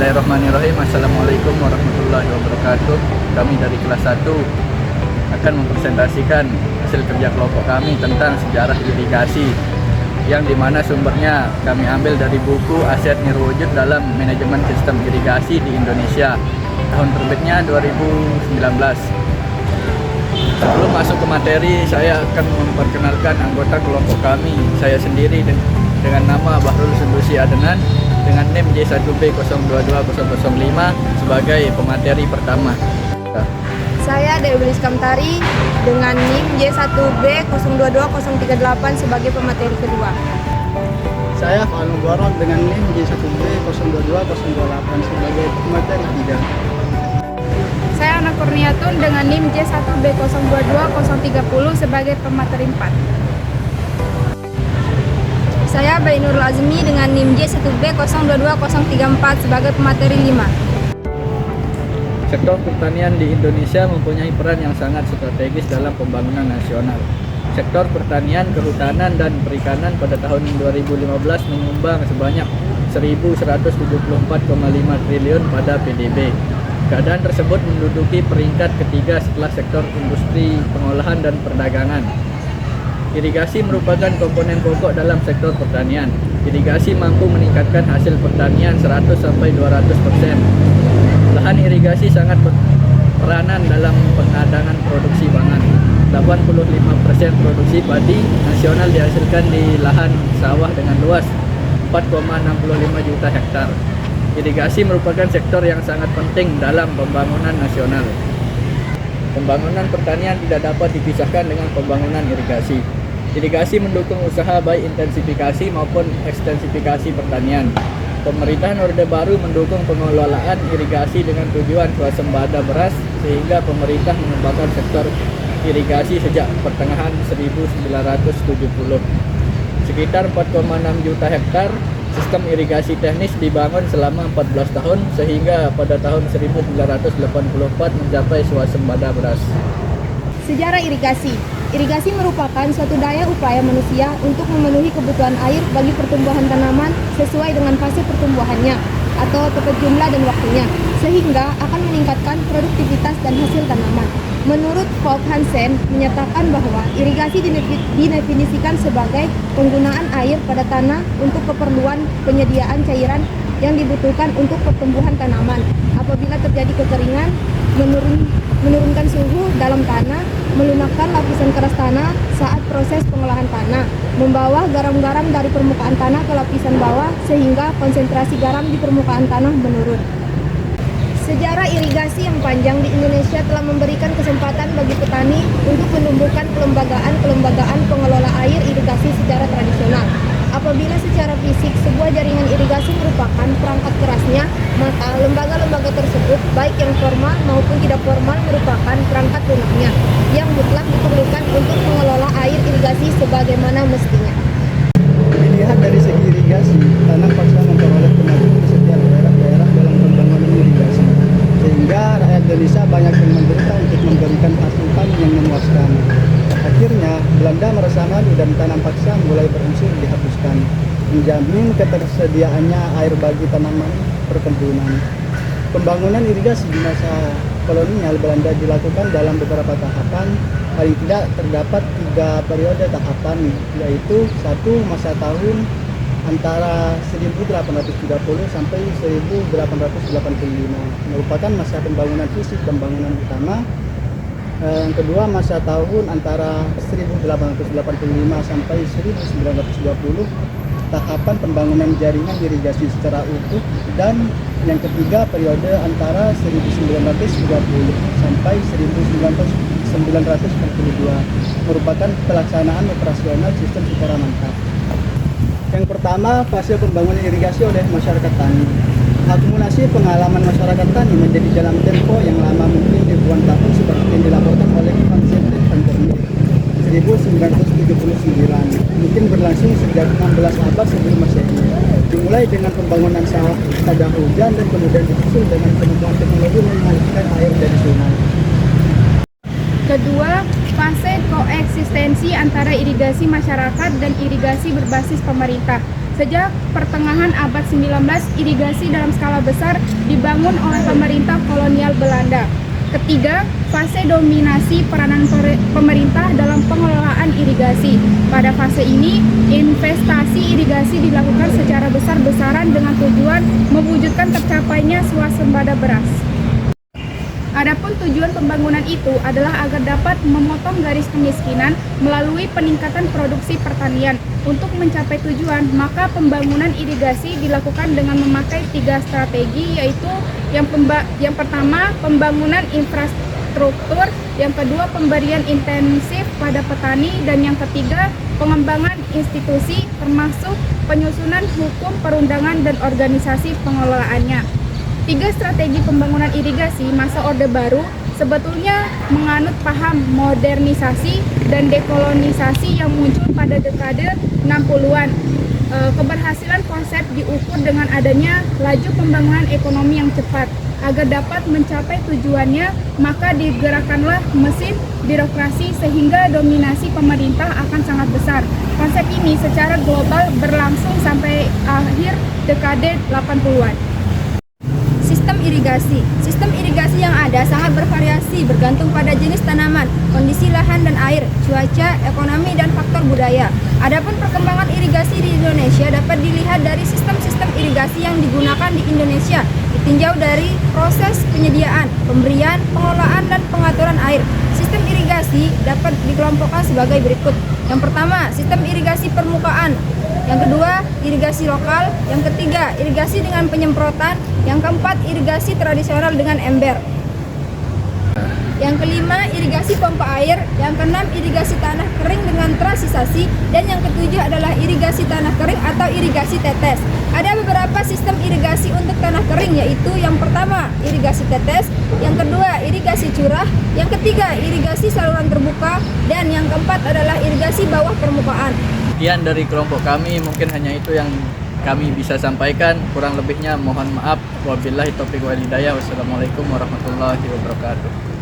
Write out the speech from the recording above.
Bismillahirrahmanirrahim. Assalamualaikum warahmatullahi wabarakatuh. Kami dari kelas 1 akan mempresentasikan hasil kerja kelompok kami tentang sejarah irigasi, yang dimana sumbernya kami ambil dari buku Aset Nirwujud dalam Manajemen Sistem Irigasi di Indonesia, tahun terbitnya 2019. Sebelum masuk ke materi, saya akan memperkenalkan anggota kelompok kami. Saya sendiri dengan nama Bahrul Sundusi Adenan dengan NIM J1B022005 sebagai pemateri pertama. Saya Dewi Kamtari dengan NIM J1B022038 sebagai pemateri kedua. Saya Fa'al Mubarak dengan NIM J1B022028 sebagai pemateri ketiga. Saya Ana Kurniatun dengan NIM J1B022030 sebagai pemateri 4. Saya Bayi Nurul Azmi dengan NIM J1B022034 sebagai pemateri 5. Sektor pertanian di Indonesia mempunyai peran yang sangat strategis dalam pembangunan nasional. Sektor pertanian, kehutanan, dan perikanan pada tahun 2015 menyumbang sebanyak 1.174,5 triliun pada PDB. Keadaan tersebut menduduki peringkat ketiga setelah sektor industri, pengolahan, dan perdagangan. Irigasi merupakan komponen pokok dalam sektor pertanian. Irigasi mampu meningkatkan hasil pertanian 100-200%. Lahan irigasi sangat berperanan dalam pengadangan produksi pangan. 85% produksi padi nasional dihasilkan di lahan sawah dengan luas 4,65 juta hektar. Irigasi merupakan sektor yang sangat penting dalam pembangunan nasional. Pembangunan pertanian tidak dapat dipisahkan dengan pembangunan irigasi. Irigasi mendukung usaha baik intensifikasi maupun ekstensifikasi pertanian. Pemerintahan Orde Baru mendukung pengelolaan irigasi dengan tujuan swasembada beras, sehingga pemerintah mengembangkan sektor irigasi sejak pertengahan 1970. Sekitar 4,6 juta hektar sistem irigasi teknis dibangun selama 14 tahun, sehingga pada tahun 1984 mencapai swasembada beras. Sejarah irigasi. Irigasi merupakan suatu daya upaya manusia untuk memenuhi kebutuhan air bagi pertumbuhan tanaman sesuai dengan fase pertumbuhannya atau tepat jumlah dan waktunya, sehingga akan meningkatkan produktivitas dan hasil tanaman. Menurut Falk Hansen menyatakan bahwa irigasi didefinisikan sebagai penggunaan air pada tanah untuk keperluan penyediaan cairan yang dibutuhkan untuk pertumbuhan tanaman. Apabila terjadi kekeringan, menurunkan suhu dalam tanah, melunakkan lapisan keras tanah saat proses pengolahan tanah, membawa garam-garam dari permukaan tanah ke lapisan bawah sehingga konsentrasi garam di permukaan tanah menurun. Sejarah irigasi yang panjang di Indonesia telah memberikan kesempatan bagi petani untuk menumbuhkan kelembagaan pengelola air irigasi secara tradisional. Apabila secara fisik sebuah jaringan irigasi merupakan perangkat kerasnya, maka lembaga-lembaga tersebut, baik yang formal maupun tidak formal, merupakan perangkat lunaknya yang mutlak diperlukan untuk mengelola air irigasi sebagaimana mestinya. Dilihat dari segi irigasi, tanah paksa memperoleh kemajuan di setiap daerah-daerah dalam pembangunan irigasi, sehingga rakyat Indonesia banyak yang menderita untuk memberikan hasil panen yang memuaskan. Akhirnya, Belanda merasa malu dan tanam paksa mulai berangsur dihapuskan, menjamin ketersediaannya air bagi tanaman perkebunan. Pembangunan irigasi di masa kolonial Belanda dilakukan dalam beberapa tahapan. Paling tidak terdapat 3 periode tahapan, yaitu 1 masa tahun antara 1830 sampai 1885, merupakan masa pembangunan fisik pembangunan utama. Yang kedua, masa tahun antara 1885 sampai 1920, tahapan pembangunan jaringan irigasi secara utuh. Dan yang ketiga, periode antara 1930 sampai 1942, merupakan pelaksanaan operasional sistem secara mantap. Yang pertama, fase pembangunan irigasi oleh masyarakat tani. Akumulasi pengalaman masyarakat tani menjadi dalam tempo yang lama, mungkin ribuan tahun, seperti yang dilaporkan oleh Vincent van der Meer 1979, mungkin berlangsung sejak 16 abad sebelum Masehi. Dimulai dengan pembangunan sawah pada hujan dan kemudian disusul dengan penemuan teknologi mengalirkan air dari sungai. Kedua, fase koeksistensi antara irigasi masyarakat dan irigasi berbasis pemerintah. Sejak pertengahan abad 19, irigasi dalam skala besar dibangun oleh pemerintah kolonial Belanda. Ketiga, fase dominasi peranan pemerintah dalam pengelolaan irigasi. Pada fase ini, investasi irigasi dilakukan secara besar-besaran dengan tujuan mewujudkan tercapainya swasembada beras. Adapun tujuan pembangunan itu adalah agar dapat memotong garis kemiskinan melalui peningkatan produksi pertanian. Untuk mencapai tujuan, maka pembangunan irigasi dilakukan dengan memakai 3 strategi, yaitu yang pertama, pembangunan infrastruktur, yang kedua, pemberian intensif pada petani, dan yang ketiga, pengembangan institusi termasuk penyusunan hukum perundangan dan organisasi pengelolaannya. 3 strategi pembangunan irigasi masa Orde Baru sebetulnya menganut paham modernisasi dan dekolonisasi yang muncul pada dekade 60-an. Keberhasilan konsep diukur dengan adanya laju pembangunan ekonomi yang cepat. Agar dapat mencapai tujuannya, maka digerakkanlah mesin birokrasi sehingga dominasi pemerintah akan sangat besar. Konsep ini secara global berlangsung sampai akhir dekade 80-an. Sistem irigasi yang ada sangat bervariasi bergantung pada jenis tanaman, kondisi lahan dan air, cuaca, ekonomi, dan faktor budaya. Adapun perkembangan irigasi di Indonesia dapat dilihat dari sistem-sistem irigasi yang digunakan di Indonesia, ditinjau dari proses penyediaan, pemberian, pengelolaan, dan pengaturan air. Sistem irigasi dapat dikelompokkan sebagai berikut. Yang pertama, sistem irigasi permukaan. Yang kedua, irigasi lokal. Yang ketiga, irigasi dengan penyemprotan. Yang keempat, irigasi tradisional dengan ember. Yang kelima, irigasi pompa air. Yang keenam, irigasi tanah kering dengan trasisasi. Dan yang ketujuh adalah irigasi tanah kering atau irigasi tetes. Ada beberapa sistem irigasi untuk tanah kering, yaitu yang pertama, irigasi tetes. Yang kedua, irigasi curah. Yang ketiga, irigasi saluran terbuka. Dan yang keempat adalah irigasi bawah permukaan. Sekian dari kelompok kami, mungkin hanya itu yang kami bisa sampaikan. Kurang lebihnya mohon maaf. Wabillahi taufiq wal hidayah. Wassalamualaikum warahmatullahi wabarakatuh.